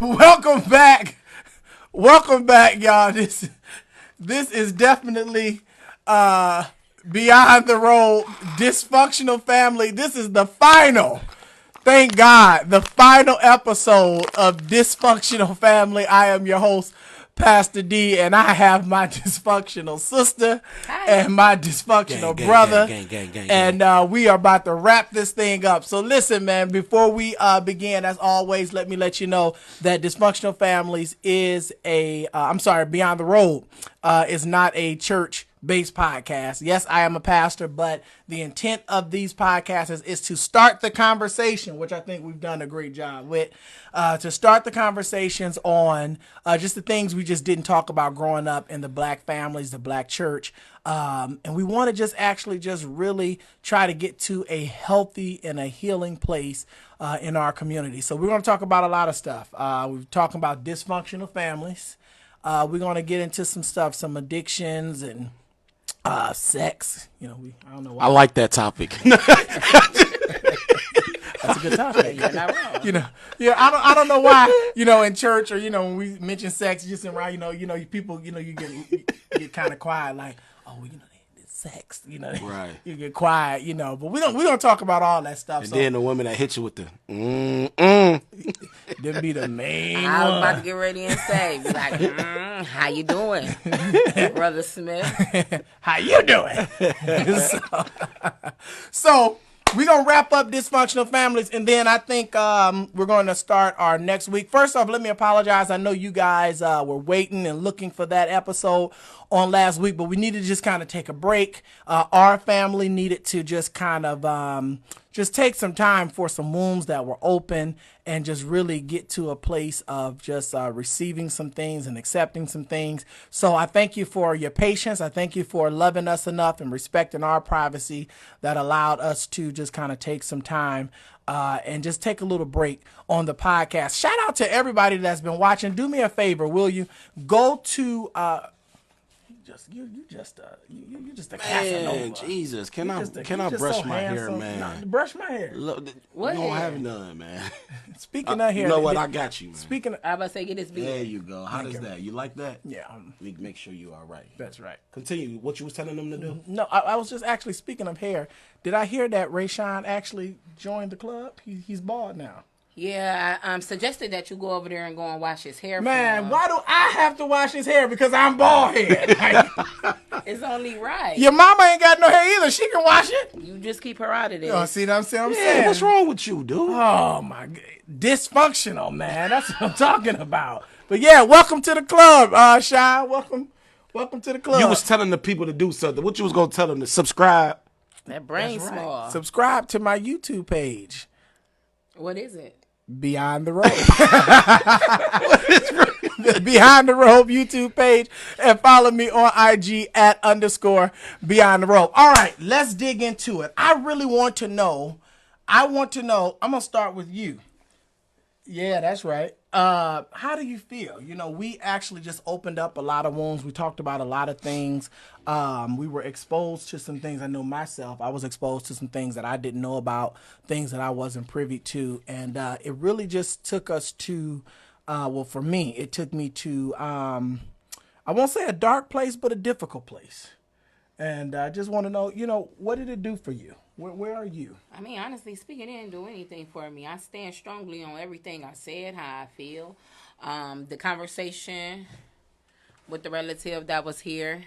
Welcome back. Welcome back, y'all. This is definitely Beyond the Road, Dysfunctional Family. This is the final, thank God, the final episode of Dysfunctional Family. I am your host, Pastor D, and I have my dysfunctional sister and my dysfunctional brother. And we are about to wrap this thing up. So listen, man, before we begin, as always, let me let you know that Dysfunctional Families is Beyond the Road is not a church-based podcast. Yes, I am a pastor, but the intent of these podcasts is to start the conversation, which I think we've done a great job with, to start the conversations on just the things we just didn't talk about growing up in the black families, the black church. And we want to just really try to get to a healthy and a healing place in our community. So we're going to talk about a lot of stuff. We're talking about dysfunctional families. We're going to get into some stuff, some addictions and sex. You know, I don't know why. I like that topic. That's a good topic. You're not wrong. I don't know why, in church or, when we mention sex, just around, people, you get kind of quiet, like, oh, it's sex, Right. You get quiet, but we don't talk about all that stuff. And then the women that hit you with the them be the main I was one. about to get ready and say, be like, how you doing, Brother Smith? How you doing? So we're going to wrap up Dysfunctional Families, and then I think we're going to start our next week. First off, let me apologize. I know you guys were waiting and looking for that episode on last week, but we needed to just kind of take a break. Our family needed to just kind of just take some time for some wounds that were open and just really get to a place of just receiving some things and accepting some things. So I thank you for your patience. I thank you for loving us enough and respecting our privacy that allowed us to just kind of take some time and just take a little break on the podcast. Shout out to everybody that's been watching. Do me a favor, will you? Go to you just a Casanova. Jesus, can I brush so my handsome. hair, man? No, brush my hair. Look, What you don't hair? have none, man. Speaking of hair, you know what? I got you, man. Speaking of, I about to say, get this beat. There you go. How does that? You like that? yeah, We make sure you are right. that's right. Continue. What you was telling them to do? No, I was just actually speaking of hair. Did I hear that Rayshawn actually joined the club? He's bald now. Yeah, I suggested that you go over there and go and wash his hair. Man, why do I have to wash his hair? Because I'm bald head. It's only right. Your mama ain't got no hair either. She can wash it. You just keep her out of there. Oh, see what I'm saying? Yeah, what's wrong with you, dude? Oh my God, dysfunctional, man. That's what I'm talking about. But yeah, welcome to the club, Shy. Welcome to the club. You was telling the people to do something. What you was gonna tell them to subscribe? That brain small. Subscribe to my YouTube page. What is it? Beyond the Robe. Behind the Robe YouTube page, and follow me on IG @_Beyond the Robe. All right, let's dig into it. I really want to know. I'm gonna start with you. Yeah, that's right. How do you feel? We actually just opened up a lot of wounds. We talked about a lot of things. We were exposed to some things. I know myself, I was exposed to some things that I didn't know about, things that I wasn't privy to. And it really just took us to, for me, it took me to, I won't say a dark place, but a difficult place. And I just want to know, what did it do for you? Where are you? I mean, honestly speaking, it didn't do anything for me. I stand strongly on everything I said, how I feel. The conversation with the relative that was here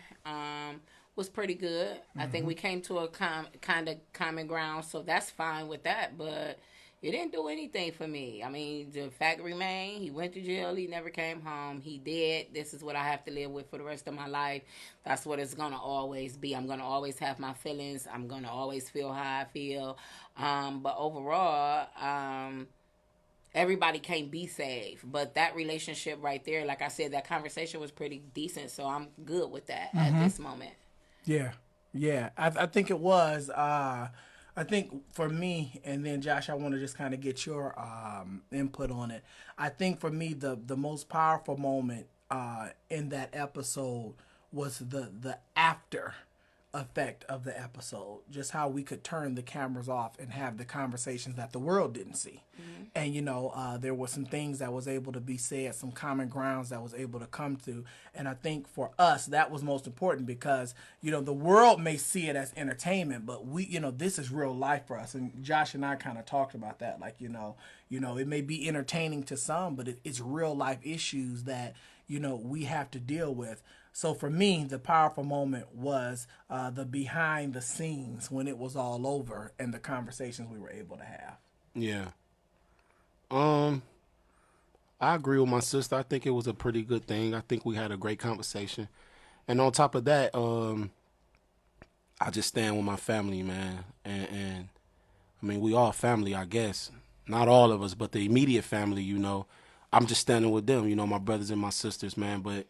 was pretty good. Mm-hmm. I think we came to a kind of common ground, so that's fine with that. But it didn't do anything for me. I mean, the fact remained, he went to jail, he never came home, he dead. This is what I have to live with for the rest of my life. That's what it's going to always be. I'm going to always have my feelings. I'm going to always feel how I feel. But overall, everybody can't be saved. But that relationship right there, like I said, that conversation was pretty decent, so I'm good with that at this moment. Yeah. I think it was. I think for me, and then Josh, I want to just kind of get your input on it. I think for me, the most powerful moment in that episode was the after effect of the episode, just how we could turn the cameras off and have the conversations that the world didn't see. And there were some things that was able to be said, some common grounds that was able to come to. And I think for us that was most important, because the world may see it as entertainment, but we this is real life for us. And Josh and I kind of talked about that, like it may be entertaining to some, but it's real life issues that we have to deal with. So for me, the powerful moment was the behind the scenes when it was all over and the conversations we were able to have. Yeah. Um, I agree with my sister. I think it was a pretty good thing. I think we had a great conversation. And on top of that, I just stand with my family, man. And I mean, we all family, I guess. Not all of us, but the immediate family. I'm just standing with them, my brothers and my sisters, man. But,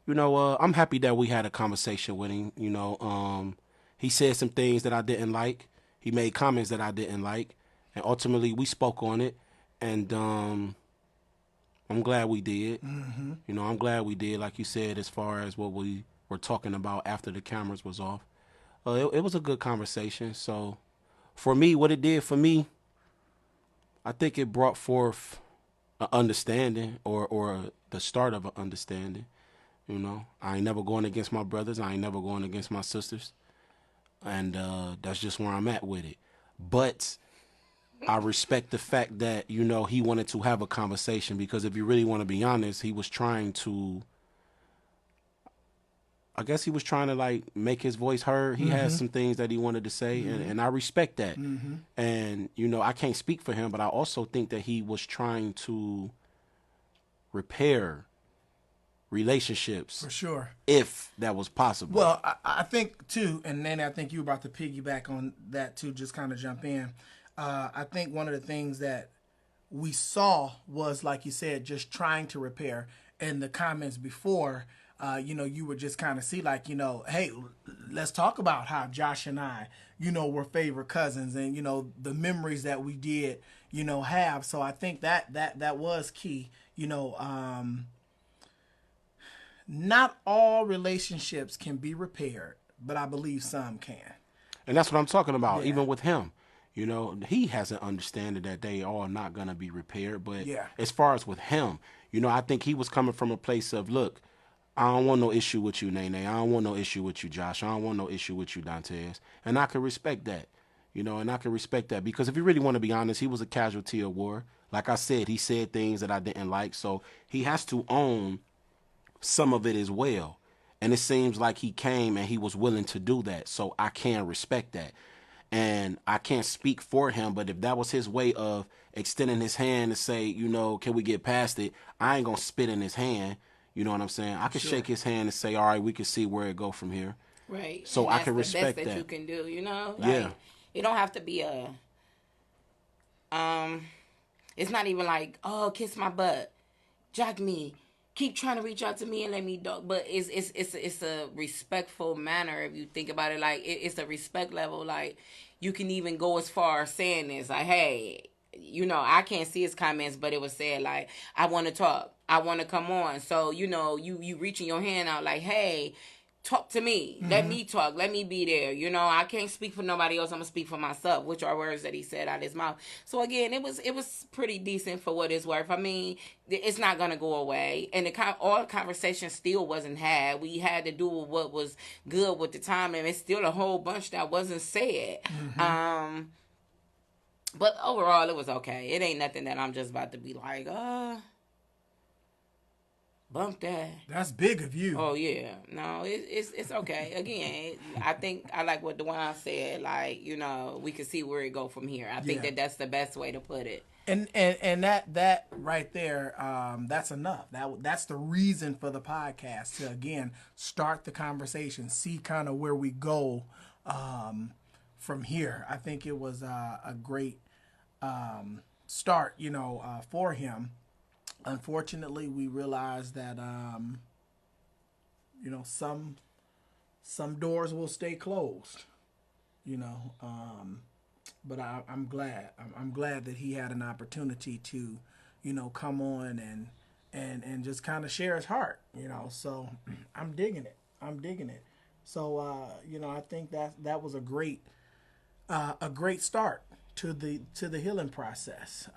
I'm happy that we had a conversation with him. He said some things that I didn't like. He made comments that I didn't like. And ultimately, we spoke on it. And I'm glad we did. I'm glad we did, like you said, as far as what we were talking about after the cameras was off. It was a good conversation. So for me, what it did for me, I think it brought forth an understanding or the start of an understanding. I ain't never going against my brothers. I ain't never going against my sisters. And that's just where I'm at with it. But I respect the fact that, he wanted to have a conversation, because if you really want to be honest, he was trying to, I guess he was trying to like make his voice heard. He had some things that he wanted to say, and I respect that. And, I can't speak for him, but I also think that he was trying to repair relationships. For sure. If that was possible. Well, I think too, and then I think you were about to piggyback on that too, just kind of jump in. I think one of the things that we saw was, like you said, just trying to repair. And the comments before, you would just kind of see like, hey, let's talk about how Josh and I, were favorite cousins, and, the memories that we did, have. So I think that was key. Not all relationships can be repaired, but I believe some can. And that's what I'm talking about, Yeah. even with him. He has an understanding that they are not going to be repaired. But Yeah. as far as with him, I think he was coming from a place of, look, I don't want no issue with you, Nene. I don't want no issue with you, Josh. I don't want no issue with you, Dantes. And I can respect that. And I can respect that, because if you really want to be honest, he was a casualty of war. Like I said, he said things that I didn't like. So he has to own some of it as well. And it seems like he came and he was willing to do that. So I can respect that. And I can't speak for him, but if that was his way of extending his hand to say, can we get past it? I ain't going to spit in his hand. You know what I'm saying? I could shake his hand and say, all right, we can see where it go from here. Right. So and I that's can the respect best that that. you can do, Yeah. It don't have to be it's not even like, oh, kiss my butt, jock me, keep trying to reach out to me and let me dog. But it's a respectful manner, if you think about it. Like it's a respect level. Like you can even go as far as saying this, like, hey, I can't see his comments, but it was said like, I want to talk, I want to come on. So you reaching your hand out like, hey, talk to me. Let me talk. Let me be there. I can't speak for nobody else. I'm gonna speak for myself, which are words that he said out of his mouth. So again, it was pretty decent for what it's worth. I mean, it's not gonna go away, and all conversation still wasn't had. We had to do what was good with the time, and it's still a whole bunch that wasn't said. But overall, it was okay. It ain't nothing that I'm just about to be like, bump that. That's big of you. Oh yeah, no, it's okay. Again, I think I like what Dewan said. Like we can see where it go from here. I think Yeah. that's the best way to put it. And that right there, that's enough. That's the reason for the podcast, to again start the conversation, see kind of where we go from here. I think it was a great start, for him. Unfortunately, we realized that some doors will stay closed. But I'm glad. I'm glad that he had an opportunity to, come on and just kind of share his heart. So I'm digging it. So I think that was a great start to the healing process.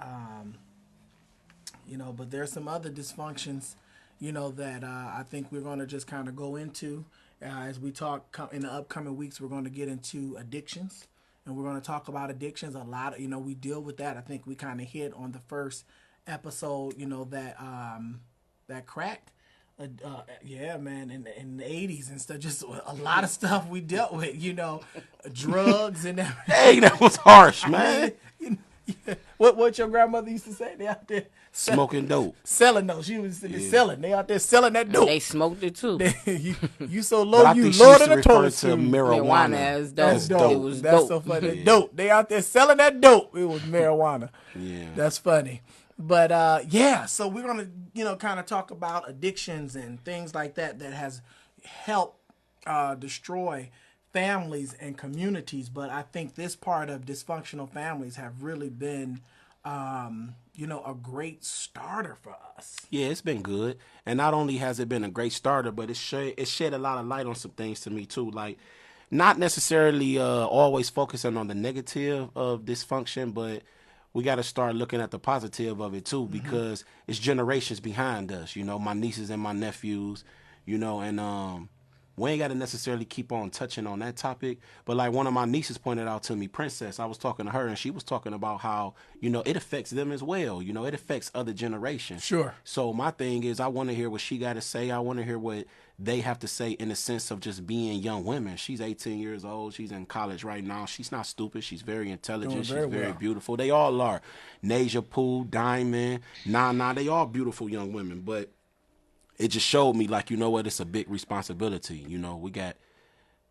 But there's some other dysfunctions, that I think we're going to just kind of go into as we talk in the upcoming weeks. We're going to get into addictions, and we're going to talk about addictions a lot. We deal with that. I think we kind of hit on the first episode, that crack. Yeah, man, in the 80s and stuff, just a lot of stuff we dealt with, drugs and everything. Hey, that was harsh, man. What your grandmother used to say? They out there Smoking dope. selling those. She was selling. They out there selling that dope. They smoked it too. you so But low, I you think she lower used than to a refer total to spoon. marijuana as That's dope. dope. It was That's dope. so funny. Dope. They out there selling that dope. It was marijuana. Yeah. That's funny. But so we're gonna kind of talk about addictions and things like that has helped destroy families and communities. But I think this part of dysfunctional families have really been a great starter for us. Yeah, it's been good. And not only has it been a great starter, but it shed a lot of light on some things to me too. Like not necessarily always focusing on the negative of dysfunction, but we got to start looking at the positive of it too, because it's generations behind us, my nieces and my nephews, and we ain't got to necessarily keep on touching on that topic. But like one of my nieces pointed out to me, Princess, I was talking to her and she was talking about how, it affects them as well. It affects other generations. Sure. So my thing is I want to hear what she got to say. I want to hear what they have to say in the sense of just being young women. She's 18 years old. She's in college right now. She's not stupid. She's very intelligent. She's very beautiful. They all are. Nasia Pooh, Diamond, Nana, they all beautiful young women. But it just showed me, like, it's a big responsibility.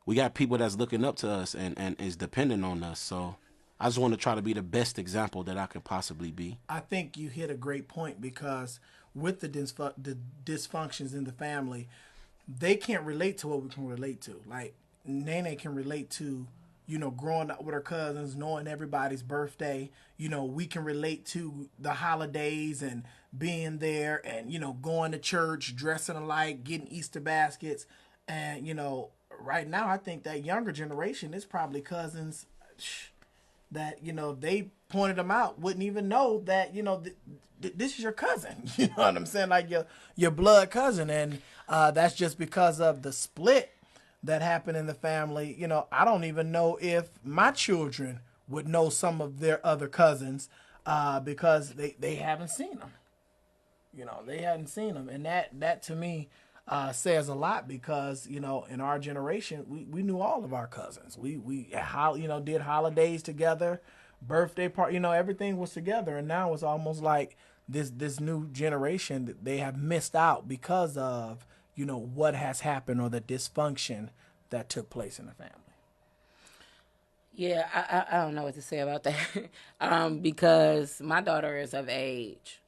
We got people that's looking up to us and is dependent on us. So I just want to try to be the best example that I can possibly be. I think you hit a great point, because with the dysfunctions in the family, they can't relate to what we can relate to. Like Nene can relate to, growing up with her cousins, knowing everybody's birthday. We can relate to the holidays and being there and, going to church, dressing alike, getting Easter baskets. And, right now I think that younger generation is probably cousins that, if they pointed them out, wouldn't even know that, this is your cousin. You know what I'm saying? Like your blood cousin. And that's just because of the split that happened in the family. I don't even know if my children would know some of their other cousins because they haven't seen them. They hadn't seen them. And that to me says a lot, because, in our generation, we knew all of our cousins. We did holidays together, birthday party, everything was together. And now it's almost like this new generation, they have missed out because of, what has happened or the dysfunction that took place in the family. Yeah, I don't know what to say about that because my daughter is of age.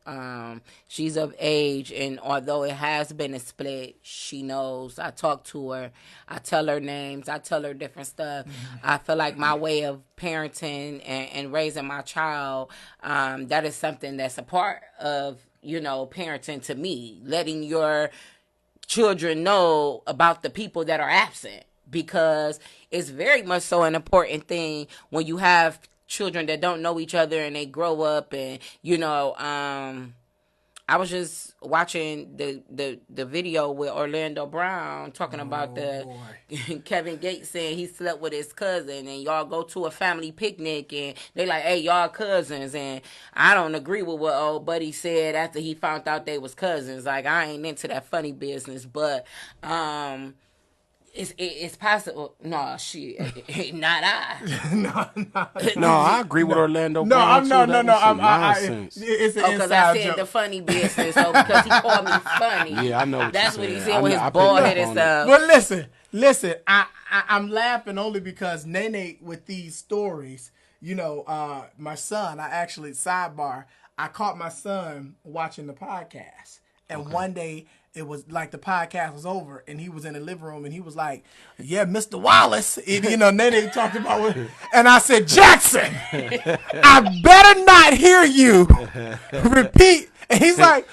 She's of age, and although it has been a split, she knows. I talk to her. I tell her names. I tell her different stuff. Mm-hmm. I feel like my way of parenting and raising my child, that is something that's a part of, parenting to me, letting your children know about the people that are absent, because it's very much so an important thing when you have children that don't know each other and they grow up. And I was just watching the video with Orlando Brown talking about Kevin Gates saying he slept with his cousin, and y'all go to a family picnic and they like, hey, y'all cousins. And I don't agree with what old buddy said after he found out they was cousins. Like, I ain't into that funny business, but it's possible. No, shit, not I. No, I agree with Orlando Brown. No, It's an because inside I said joke. the funny business, so because he called me funny. Yeah, I know. That's what he said I with know- I his picked bald up headed on it. stuff. But listen. I'm laughing only because Nene, with these stories, my son. I actually, sidebar, I caught my son watching the podcast, and one day it was like the podcast was over, and he was in the living room, and he was like, "Yeah, Mr. Wallace," and, Nene talked about what, and I said, "Jackson, I better not hear you repeat." And he's like,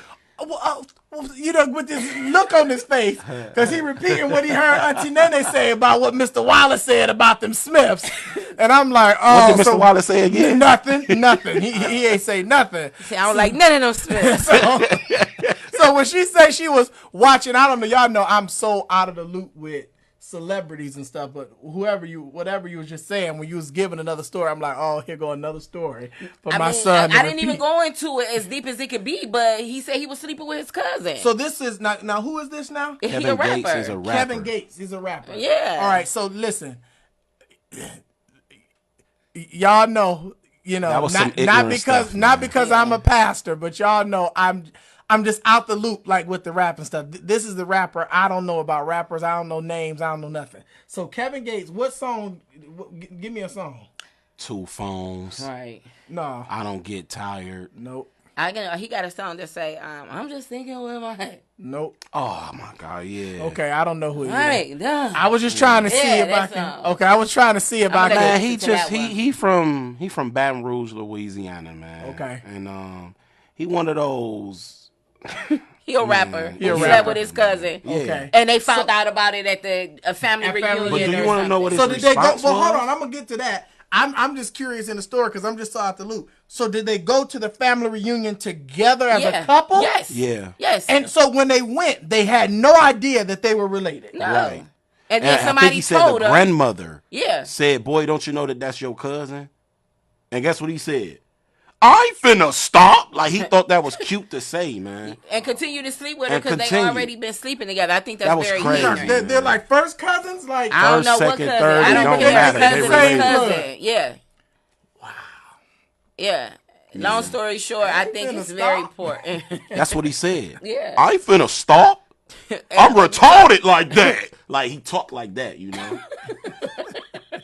with this look on his face, because he repeating what he heard Auntie Nene say about what Mr. Wallace said about them Smiths. And I'm like, oh. What did Mr. Wallace say again? Nothing. He ain't say nothing. See, I don't like none of them Smiths. So when she said she was watching, I don't know, y'all know I'm so out of the loop with celebrities and stuff, but whatever you was just saying, when you was giving another story, I'm like, oh, here go another story for my son. I didn't even go into it as deep as it could be, but he said he was sleeping with his cousin. So this is now who is this now? Kevin Gates is a rapper. Kevin Gates is a rapper. Yeah. All right, so listen. Y'all know, not because I'm a pastor, but y'all know I'm just out the loop, like with the rap and stuff. This is the rapper. I don't know about rappers. I don't know names. I don't know nothing. So Kevin Gates, what song? Give me a song. 2 phones. Right. No. I don't get tired. Nope. He got a song that say, I'm just thinking with my head. Nope. Oh my God, yeah. Okay, I don't know who he is. Right, done. I was just trying to see if I can. Okay, I was trying to see if I can. Man, he from Baton Rouge, Louisiana, man. Okay. And he one of those. He a rapper. He rapper. slept with his cousin. Yeah. Okay. And they found out about it at the family reunion. But do you want to know what his So did they go? response Well, hold was? on. I'm gonna get to that. I'm just curious in the story because I'm just so out the loop. So did they go to the family reunion together as a couple? Yes. Yeah. Yes. And so when they went, they had no idea that they were related. no. Right. And then I think somebody he said told the him. grandmother said, boy, don't you know that that's your cousin? And guess what he said? I ain't finna stop. Like, he thought that was cute to say, man. And continue to sleep with her And because they continue. already been sleeping together. I think that's That was very crazy. ignorant. They're like first cousins? Like, I don't First, know what second, cousin. third, I it don't don't think matter. cousin They is related. cousin. Yeah. Wow. Yeah. Long story short, I think it's very important. That's what he said. Yeah. I ain't finna stop. I'm retarded like that. Like, he talked like that, you know?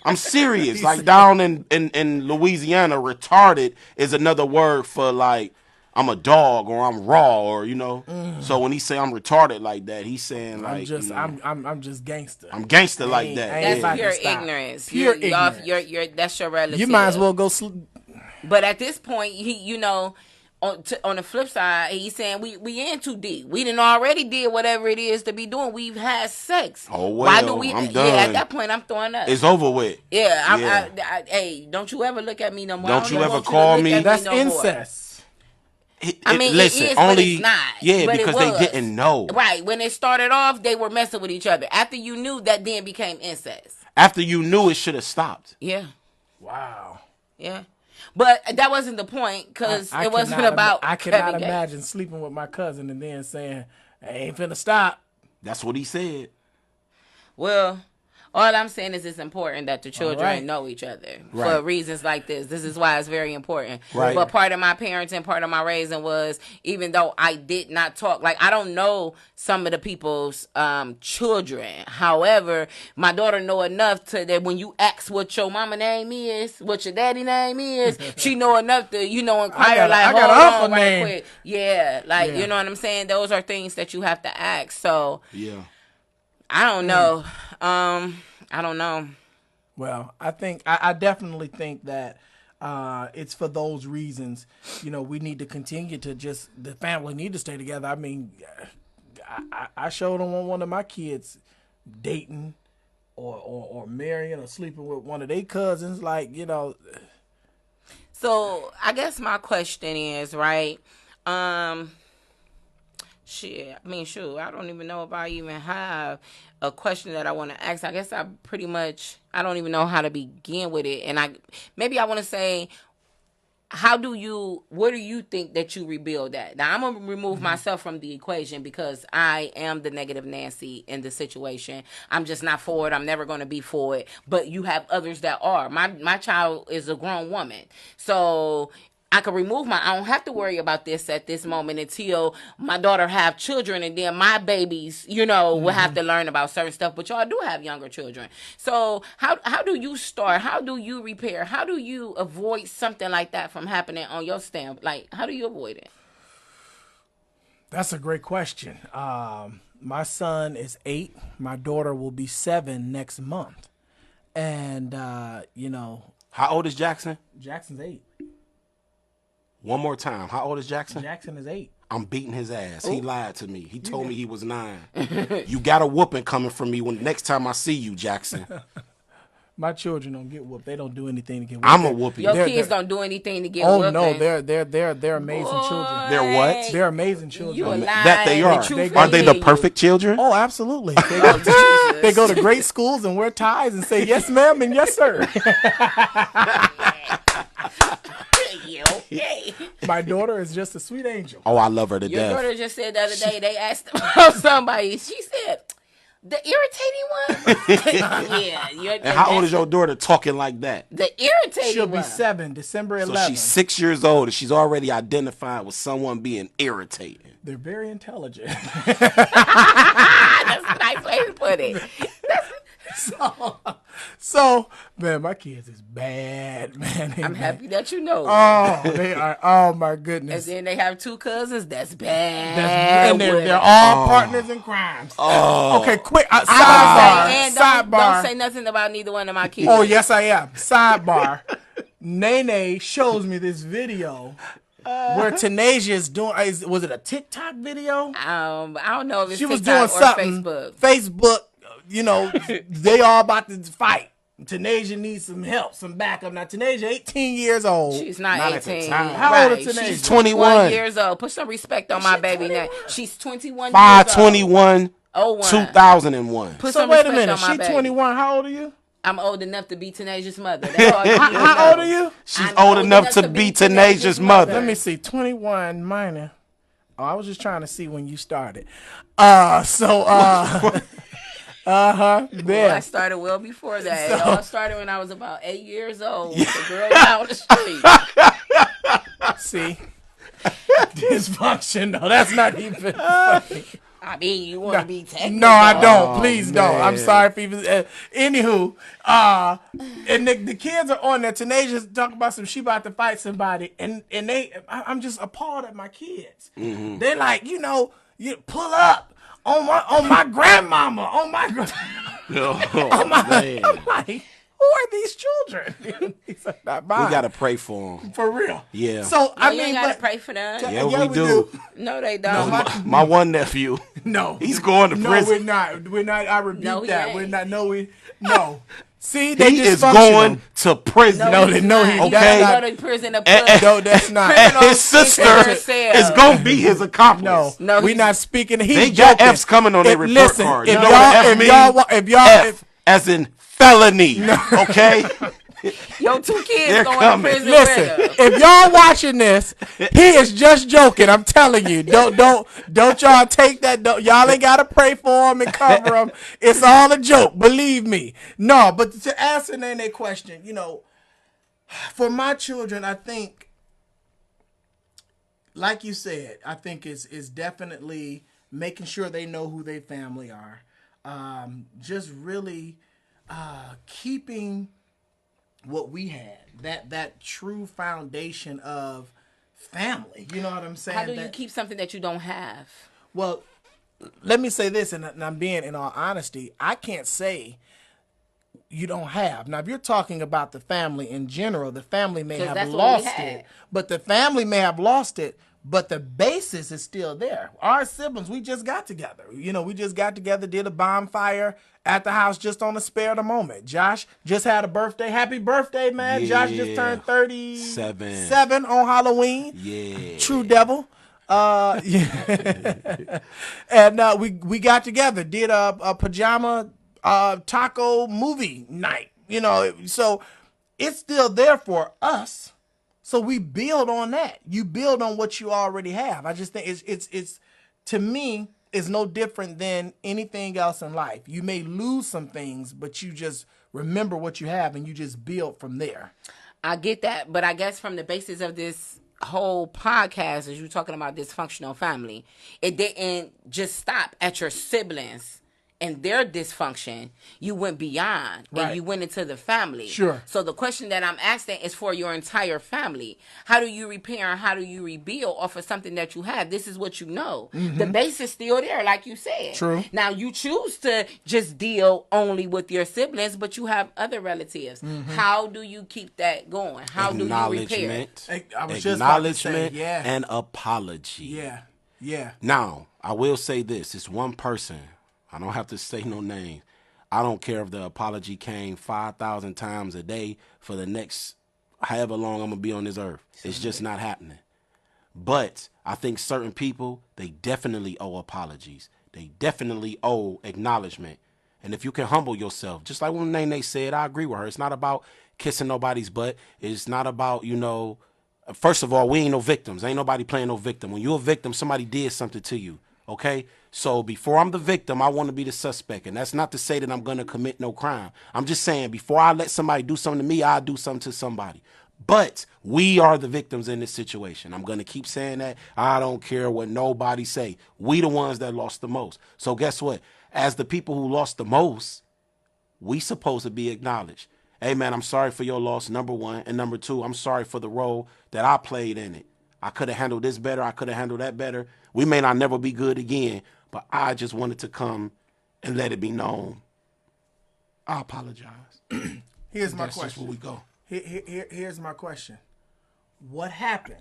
I'm serious. Like, down in Louisiana, retarded is another word for, like, I'm a dog or I'm raw or, you know? So when he say I'm retarded like that, he's saying, like, I'm just gangster. I'm gangster like that. That's Yeah. pure ignorance. Pure Y'all- ignorance. You're that's your relative. You might as well go sleep. But at this point, on the flip side, he's saying we in too deep. We done already did whatever it is to be doing. We've had sex. Oh, well, Why do we? I'm Yeah, done. at that point, I'm throwing up. It's over with. Yeah. Hey, don't you ever look at me no more. Don't I you don't ever want call to look me. at That's no more. incest. I mean, listen, it is, but only it's not. yeah, But it because they was. didn't know. Right. When it started off, they were messing with each other. After you knew, that then became incest. After you knew, it should have stopped. Yeah. Wow. Yeah. But that wasn't the point because it wasn't cannot about. I cannot Kevin Gates. imagine sleeping with my cousin and then saying, I ain't finna stop. That's what he said. Well, all I'm saying is it's important that the children right. know each other Right. for reasons like this. This is why it's very important. Right. But part of my parenting, part of my raising was, even though I did not talk, like I don't know some of the people's children. However, my daughter know enough to that when you ask what your mama name is, what your daddy name is, she know enough to, inquire I got hold an uncle on right name. quick. Yeah, like, Yeah. you know what I'm saying? Those are things that you have to ask. So, Yeah. I don't know. I don't know. Well, I definitely think that it's for those reasons. We need to continue to the family need to stay together. I mean, I showed on one of my kids dating or marrying or sleeping with one of their cousins. Like, So I guess my question is, right? Shit. I mean, shoot. I don't even know if I even have a question that I want to ask. I guess I don't even know how to begin with it. And maybe I want to say, where do you think that you rebuild that? Now, I'm going to remove myself from the equation because I am the negative Nancy in the situation. I'm just not for it. I'm never going to be for it. But you have others that are. My child is a grown woman. So I can I don't have to worry about this at this moment until my daughter have children, and then my babies, will have to learn about certain stuff. But y'all do have younger children. So how do you start? How do you repair? How do you avoid something like that from happening on your stand? Like, how do you avoid it? That's a great question. My son is 8. My daughter will be 7 next month. And, How old is Jackson? Jackson's 8. One more time. How old is Jackson? Jackson is 8. I'm beating his ass. He lied to me. He told me he was 9. You got a whooping coming from me when next time I see you, Jackson. My children don't get whooped. They don't do anything to get whooped. I'm a whooping. Your kids don't do anything to get Oh whooping. no, they're amazing children. They're what? They're amazing children. You a lie. That they are. truth Are they ain't the in you. perfect children? Oh, absolutely. Jesus. They go to great schools and wear ties and say yes, ma'am, and yes, sir. Okay. My daughter is just a sweet angel. Oh, I love her to Your death. daughter just said the other day, they asked about somebody. She said, the irritating one? Yeah. And how old is your daughter talking like that? The irritating She'll one. be 7, December 11th. So she's 6 years old and she's already identified with someone being irritating. They're very intelligent. That's a nice way to put it. So, man, my kids is bad, man. I'm happy that you know. Oh, they are. Oh, my goodness. And then they have 2 cousins. That's bad. And they're all partners in crimes. Oh. Okay, quick. And Sidebar. don't say nothing about neither one of my kids. Oh, yes, I am. Sidebar. Nene shows me this video where Tanasia is doing. Was it a TikTok video? I don't know if it's She was TikTok doing or something. Facebook. You know, they all about to fight. Tanasia needs some help, some backup. Now, Tanasia, 18 years old. She's not at the 18. time. How old is Tanasia? She's 21 years old. Put some respect on my baby name. She's 21 5/21, years old. 2001. Put So some wait a respect minute. on my She baby. 21. How old are you? I'm old enough to be Tanasia's mother. That's all you need to How old know. are you? She's I'm old enough to be Tanasia's mother. Let me see. 21 minor. Oh, I was just trying to see when you started. Well, I There. started well before that. It all started when I was about 8 years old with a girl down the street. See. Dysfunctional. That's not even funny. I mean, you want to be technical. No, I don't. Please don't. I'm man. sorry for even. Anywho, and the kids are on there. Tanasia's talking about she about to fight somebody, and I'm just appalled at my kids. Mm-hmm. They're like, you pull up on my grandmama, on my. Oh, man. I'm like, who are these children? He's like, not mine. We got to pray for them. For real. Yeah. So No, I you mean, ain't gotta but pray for them. Yeah, yeah, we do. No, they don't. My one nephew, no, he's going to no, prison. we're not. We're not. I rebuke No, he that. ain't. We're not. No. See, they He is dysfunctional. going to prison. No, he's not. He's Okay. gonna go to prison to No, that's not. And his sister herself. is going to be his accomplice. No, we're he's- not speaking. He's They got joking. F's coming on their report listen, card. If You know what F y'all, means? if y'all, F as in felony. Okay? Your 2 kids They're going coming. to prison listen, with them. if y'all watching this, he is just joking. I'm telling you. Don't y'all take that. Y'all ain't gotta pray for him and cover him. It's all a joke. Believe me. No, but to answer their question, for my children, I think, like you said, I think is definitely making sure they know who their family are. Just really keeping what we had, that true foundation of family. You know what I'm saying? How do you keep something that you don't have? Well, let me say this, and I'm being in all honesty, I can't say you don't have. Now, if you're talking about the family in general, the family may 'Cause have that's what we lost had. it, but the family may have lost it, but the basis is still there. Our siblings, we just got together. We just got together, did a bonfire at the house just on the spare of the moment. Josh just had a birthday. Happy birthday, man. Josh just Yeah. turned 37 7. on Halloween. Yeah. True devil. Yeah. And we got together, did a pajama taco movie night. So it's still there for us. So we build on that. You build on what you already have. I just think it's to me, is no different than anything else in life. You may lose some things, but you just remember what you have and you just build from there. I get that, but I guess from the basis of this whole podcast, as you're talking about dysfunctional family, it didn't just stop at your siblings and their dysfunction. You went beyond Right. and you went into the family. Sure. So the question that I'm asking is for your entire family. How do you repair and how do you rebuild off of something that you have? This is what you know. The base is still there, like you said. True. Now you choose to just deal only with your siblings, but you have other relatives. How do you keep that going? How do you repair? Acknowledgement. I was just about to say, Acknowledgement yeah. and apology. Yeah. Yeah. Now, I will say this. It's one person. I don't have to say no names. I don't care if the apology came 5,000 times a day for the next however long I'm going to be on this earth. It's just not happening. But I think certain people, they definitely owe apologies. They definitely owe acknowledgement. And if you can humble yourself, just like when Nene said, I agree with her. It's not about kissing nobody's butt. It's not about, first of all, we ain't no victims. Ain't nobody playing no victim. When you're a victim, somebody did something to you. Okay? So before I'm the victim, I want to be the suspect. And that's not to say that I'm going to commit no crime. I'm just saying before I let somebody do something to me, I'll do something to somebody. But we are the victims in this situation. I'm going to keep saying that. I don't care what nobody say. We the ones that lost the most. So guess what? As the people who lost the most, we supposed to be acknowledged. Hey, man, I'm sorry for your loss, number one. And number two, I'm sorry for the role that I played in it. I could have handled this better. I could have handled that better. We may not never be good again, but I just wanted to come and let it be known. I apologize. Here's my That's just question. where we go. Here's my question. What happened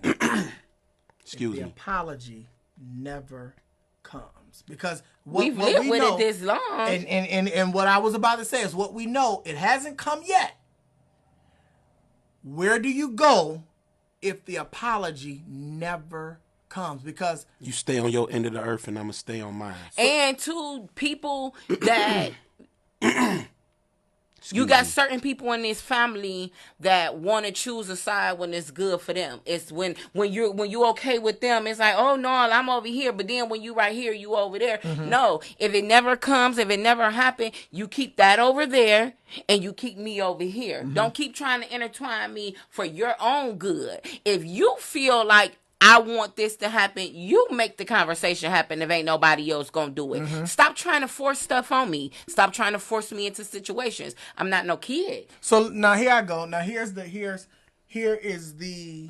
Excuse if the me. apology never comes? Because We've what lived we with know, it this long. and what I was about to say is what we know, it hasn't come yet. Where do you go if the apology never comes? Because You stay on your end of the earth and I'm going to stay on mine. And to people that you Excuse got me. certain people in this family that want to choose a side when it's good for them. It's when you okay with them, it's like, oh no, I'm over here. But then when you right here, you over there. No, if it never comes, if it never happened, you keep that over there and you keep me over here. Don't keep trying to intertwine me for your own good. If you feel like I want this to happen, you make the conversation happen if ain't nobody else gonna do it. Stop trying to force stuff on me. Stop trying to force me into situations. I'm not no kid. so now here I go. Now here is the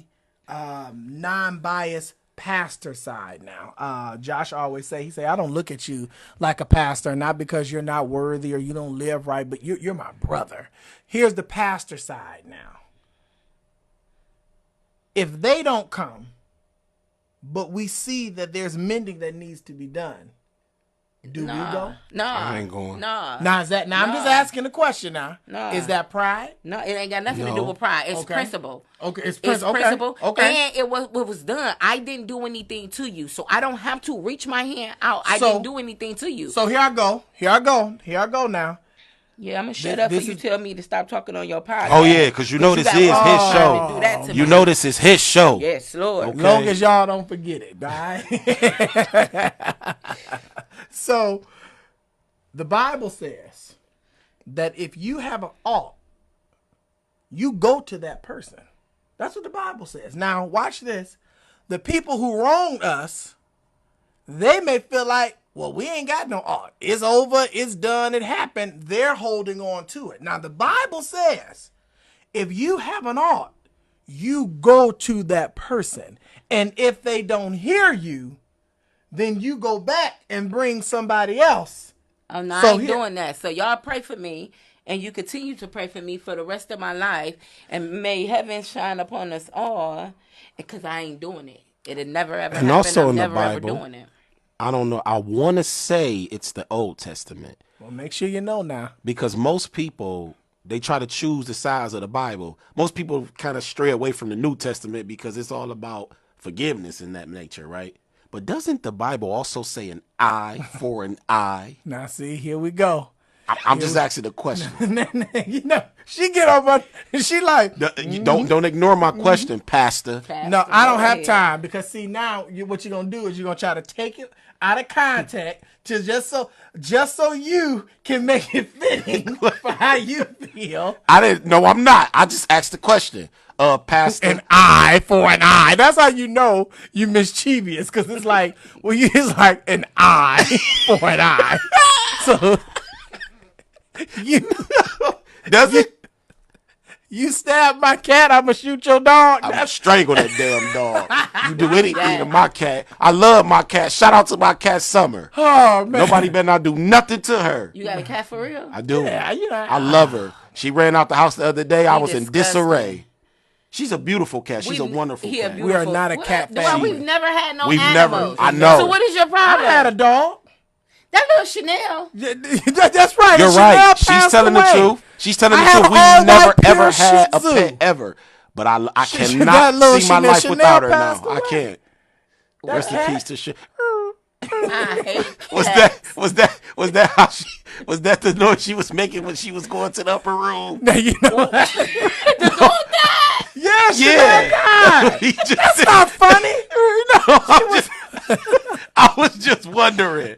non-biased pastor side now. Josh always he say, I don't look at you like a pastor, not because you're not worthy or you don't live right, but you're my brother. Here's the pastor side now. If they don't come, but we see that there's mending that needs to be done, do we go? No, I ain't going. No, Now is that now? I'm just asking the question now. No. Is that pride? no. It ain't got nothing to do No. with pride. It's Okay. principle. Okay, it's It's okay. principle. Okay. And it was what was done. I didn't do anything to you, so I don't have to reach my hand out. I So- didn't do anything to you. So here I go now. Yeah, I'm gonna shut up this for you is- tell me to stop talking on your podcast. Oh, yeah, because you know this got is all his time show. to do that to You me. know this is his show. Yes, Lord. Okay. Long as y'all don't forget it, all right? So, the Bible says that if you have an ought, you go to that person. That's what the Bible says. Now, watch this. The people who wronged us, they may feel like, well, we ain't got no ought. It's over. It's done. It happened. They're holding on to it. Now, the Bible says if you have an ought, you go to that person. And if they don't hear you, then you go back and bring somebody else. Oh, no, So I ain't here- doing that. So y'all pray for me, and you continue to pray for me for the rest of my life, and may heaven shine upon us all, because I ain't doing it. It'll never ever And happen. also I'm in the never ever Bible- doing it. I don't know. I want to say it's the Old Testament Well, make sure you know now. because most people, they try to choose the sides of the Bible. Most people kind of stray away from the New Testament because it's all about forgiveness in that nature, right? But doesn't the Bible also say an eye for an eye? Now, see, here we go. I'm just asking the question. You know, she get over. She like, You don't ignore my question, Pastor. no, I don't Go have ahead. time because see now, what you're gonna do is you're gonna try to take it out of context to just so you can make it fitting for how you feel. I didn't. No, I'm not. I just asked the question, Pastor. An eye for an eye. That's how you know you mischievous because it's like, well, it's like an eye for an eye. So you Does it? you stab my cat, I'ma shoot your dog. I'm That's strangle that damn dog. You do anything to my cat. I love my cat. Shout out to my cat Summer. oh man. Nobody better not do nothing to her. You got a cat for real? I do. Yeah, you know, I love her. She ran out the house the other day. I was in disgusting. disarray. She's a beautiful cat. She's a wonderful cat. We are not a cat Well, family. we've never had no We've animals. never. I know. So what is your I problem? had a dog. That little Chanel. That's right. You're and right. Chanel She's passed telling away. the truth. She's telling the I had truth. an We've all-white never pure ever had Shih a Tzu. pet ever. But I that cannot little see my Chanel life without her passed now. I away. can't. Rest in cat? peace to shit. I hate Was cats. that how she was that the noise she was making when she was going to the upper room? Now you know. The dog died. Yeah, Chanel Yeah. died. He just That's said- not funny. I was just wondering.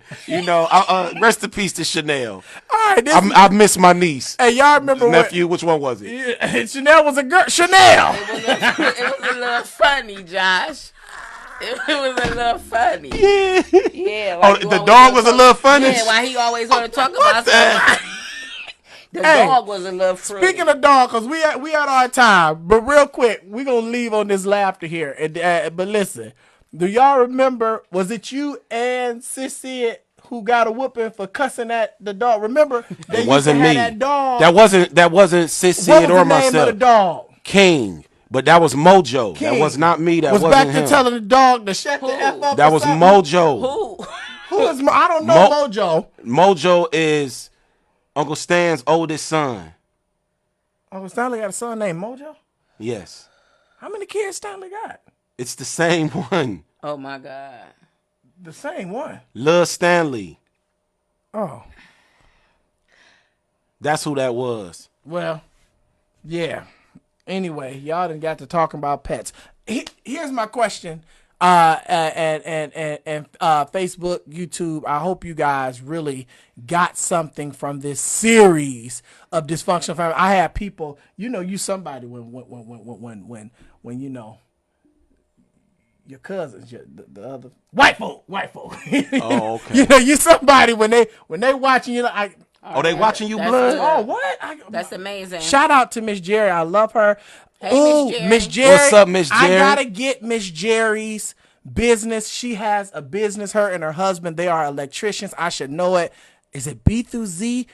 Rest in peace to Chanel. All right, I miss my niece. hey, y'all remember Nephew, which one was it? when Chanel was a girl? Chanel. It was a little funny, Josh. It was a little funny. Yeah. Yeah. Oh, like you the always dog wanna was a talk- little funny? Yeah, why he always want to talk about that? something. The Hey, dog was a little fruity. Speaking of dog, because we at our time, but real quick, we gonna leave on this laughter here. And but listen, do y'all remember? Was it you and Sissy who got a whooping for cussing at the dog? Remember? They It wasn't used to me. have that dog. That wasn't Sis what Sid was or the name myself. of the dog? King. But that was Mojo. King. That was not me. That was wasn't back him. to telling the dog to shut the Who? f up. That or was something? Mojo. Who? Who is? I don't know Mo- Mojo. Mojo is Uncle Stan's oldest son. Uncle Stanley got a son named Mojo. Yes. How many kids Stanley got? It's the same one. Oh my God. The same one. Lil Stanley. Oh, That's who that was. well, yeah. Anyway, y'all done got to talking about pets. Here's my question. And Facebook, YouTube. I hope you guys really got something from this series of dysfunctional family. I had people, you somebody when you know your cousins, the other white folk. Oh, okay. You somebody when they watching you. Oh, they watching you, That's blood? good. Oh, what? That's amazing. Shout out to Miss Jerry. I love her. Hey, Ooh, Miss Jerry. Miss Jerry. What's up, Miss I Jerry? gotta get Miss Jerry's business. She has a business. Her and her husband, they are electricians. I should know it. Is it B through Z?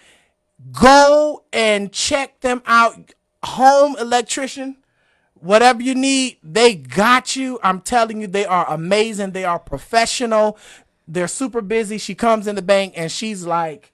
Go and check them out. Home electrician. Whatever you need, they got you. I'm telling you, they are amazing. They are professional. They're super busy. She comes in the bank and she's like,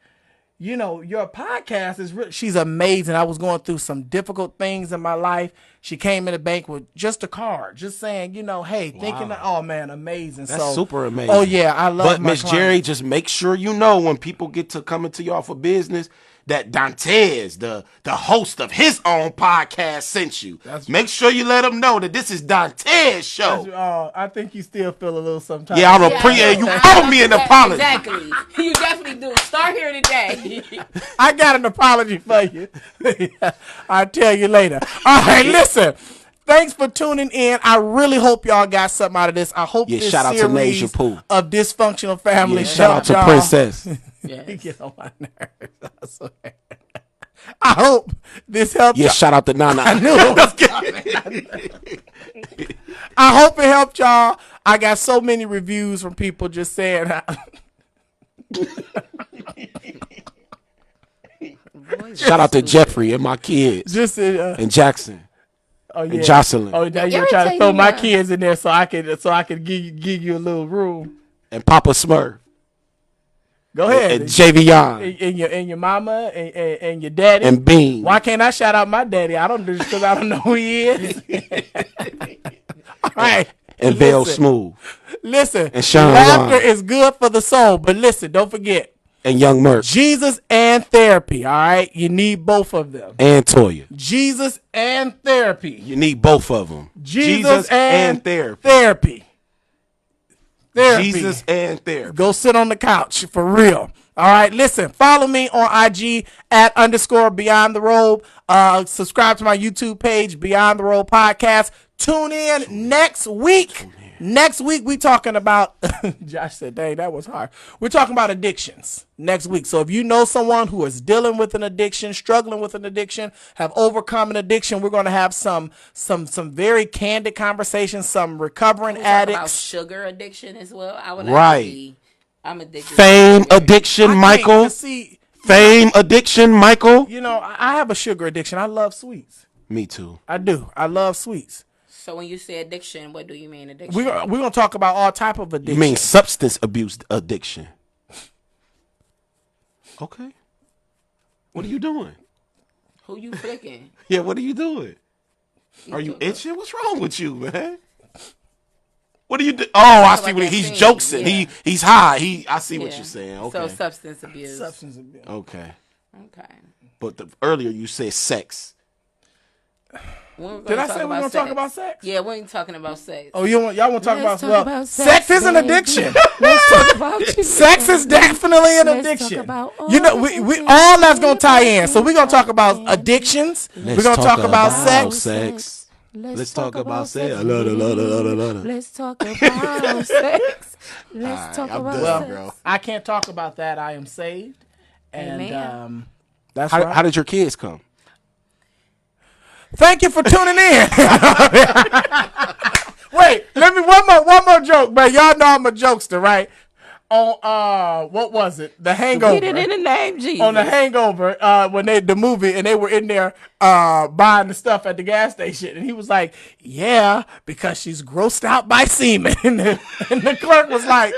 your podcast is real. She's amazing. I was going through some difficult things in my life. She came in the bank with just a card, just saying, hey, thinking, oh man, amazing. That's so super amazing. Oh yeah, I love. But my Miss clients. Jerry, just make sure you know when people get to coming to y'all for business that Dantes, the host of his own podcast, sent you. Make sure you let him know that this is Dantes' show. I think you still feel a little sometimes. Yeah, I'm appreciate you owe me an apology. Exactly. You definitely do. Start here today. I got an apology for you. I'll tell you later. All right, listen. Thanks for tuning in. I really hope y'all got something out of this. I hope this shout out to series Nasia Pooh. of dysfunctional families. Shout out to y'all. Princess. You Yes. get on my nerves. I swear. I hope this helped. Yeah, y'all. shout out to Nana. I knew it was coming. I hope it helped y'all. I got so many reviews from people just saying. Shout out to Jeffrey and my kids. Just And Jackson. oh yeah. And Jocelyn. Oh, now you're Every trying to time throw you my laugh. kids in there so I can give you a little room. And Papa Smurf. Go ahead. And Javion. And your mama and your daddy. And Bean. Why can't I shout out my daddy? I don't do this because I don't know who he is. All right. And Vale Listen. Smooth. Listen. And Sean Laughter Ron. is good for the soul, but listen, don't forget. And Young Merc. Jesus and therapy, all right? You need both of them. And Toya. Jesus and therapy. You need both of them. Jesus and therapy. Therapy. Jesus and therapy. Go sit on the couch for real. All right, listen, follow me on IG at _ Beyond the Robe. Subscribe to my YouTube page, Beyond the Robe Podcast. Tune in next week. Next week, we talking about, Josh said, dang, that was hard. We're talking about addictions next week. So if you know someone who is dealing with an addiction, struggling with an addiction, have overcome an addiction, we're going to have some very candid conversations, some recovering We talk about addicts. sugar addiction as well. I would Right. like to be. I'm addicted. Fame to sugar. addiction, I think, Michael. you see, Fame addiction, Michael. I have a sugar addiction. I love sweets. Me too. I do. I love sweets. So when you say addiction, what do you mean addiction? We're gonna talk about all type of addiction. You mean substance abuse addiction? Okay. What are you doing? Who you flicking? Yeah, what are you doing? Are you itching? What's wrong with you, man? What do you do? Oh, I see what he's joking. Yeah. He's high. I see what you're saying. Okay. So substance abuse. Substance abuse. Okay. Okay. But earlier you said sex. Did I say we're gonna talk about sex? Yeah, we ain't talking about sex. Oh, y'all want to talk Let's about? talk about sex is an addiction. Let's talk about you. Sex is definitely an addiction. You know, we all that's gonna tie in. So we're gonna talk about addictions. We're gonna talk about sex. Let's talk about sex. Let's talk about sex. Let's talk about sex. Bro. I can't talk about that. I am saved, and Amen. that's How, right. how did your kids come? Thank you for tuning in. Wait, let me one more joke, man. Y'all know I'm a jokester, right? On what was it? The Hangover. Get it in the name, Jesus. On The Hangover, when the movie, and they were in there buying the stuff at the gas station, and he was like, "Yeah, because she's grossed out by semen," and the clerk was like,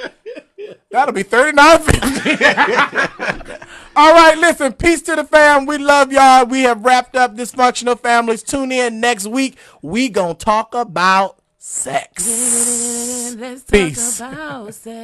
"That'll be $39.50." All right, listen, peace to the fam. We love y'all. We have wrapped up Dysfunctional Families. Tune in next week. We gonna talk about sex. Let's Peace. talk about sex.